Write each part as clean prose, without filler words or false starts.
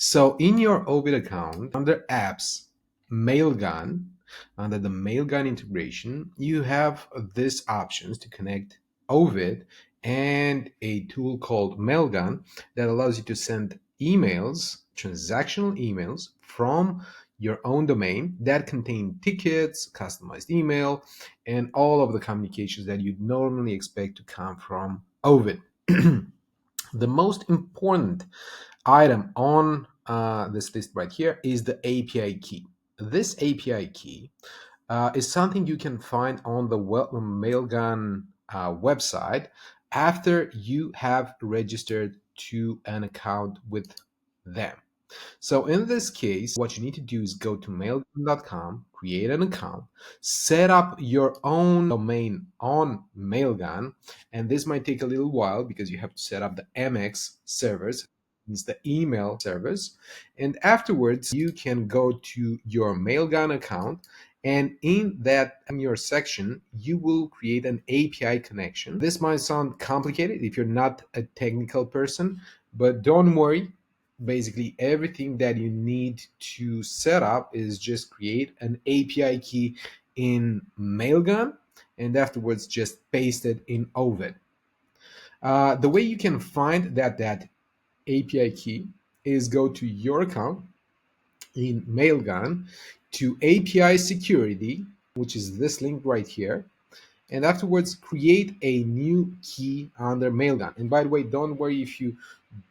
So in your Oveit account, under apps, Mailgun, under the Mailgun integration, you have these options to connect Oveit and a tool called Mailgun that allows you to send emails, transactional emails from your own domain that contain tickets, customized email, and all of the communications that you'd normally expect to come from Oveit. The most important item on this list right here is the API key. This API key is something you can find on the Mailgun website after you have registered to an account with them. So in this case, what you need to do is go to mailgun.com, create an account, set up your own domain on Mailgun, and this might take a little while because you have to set up the MX servers, means the email servers, and afterwards you can go to your Mailgun account, and in your section you will create an API connection. This might sound complicated if you're not a technical person, but don't worry. Basically everything that you need to set up is just create an API key in Mailgun and afterwards just paste it in Oveit. The way you can find that API key is go to your account in Mailgun to API security, which is this link right here, and afterwards create a new key under Mailgun. And by the way, don't worry if you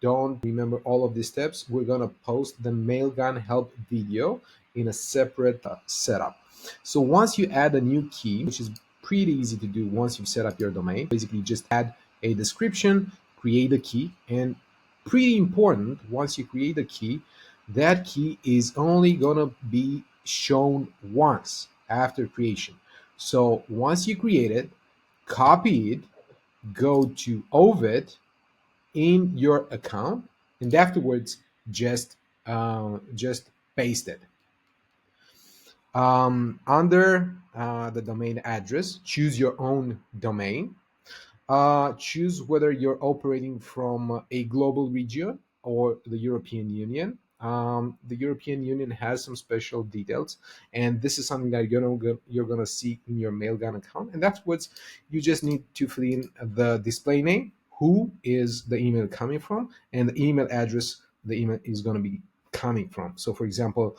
don't remember all of these steps. We're going to post the Mailgun help video in a separate setup. So once you add a new key, which is pretty easy to do once you've set up your domain, basically just add a description, create a key, and pretty important, once you create a key, that key is only going to be shown once after creation. So once you create it, copy it, go to Oveit in your account, and afterwards just paste it. Under the domain address, choose your own domain. Choose whether you're operating from a global region or the European Union. The European Union has some special details, and this is something that you're gonna see in your Mailgun account. And afterwards, you just need to fill in the display name, who is the email coming from, and the email address the email is gonna be coming from. So, for example,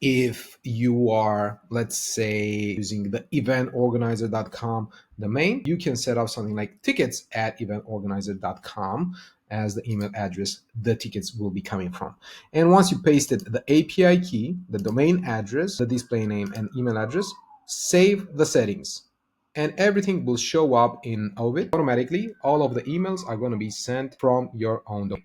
if you are, let's say, using the eventorganizer.com domain, you can set up something like tickets@eventorganizer.com as the email address the tickets will be coming from. And once you pasted the API key, the domain address, the display name, and email address, save the settings. And everything will show up in Oveit automatically. All of the emails are going to be sent from your own domain.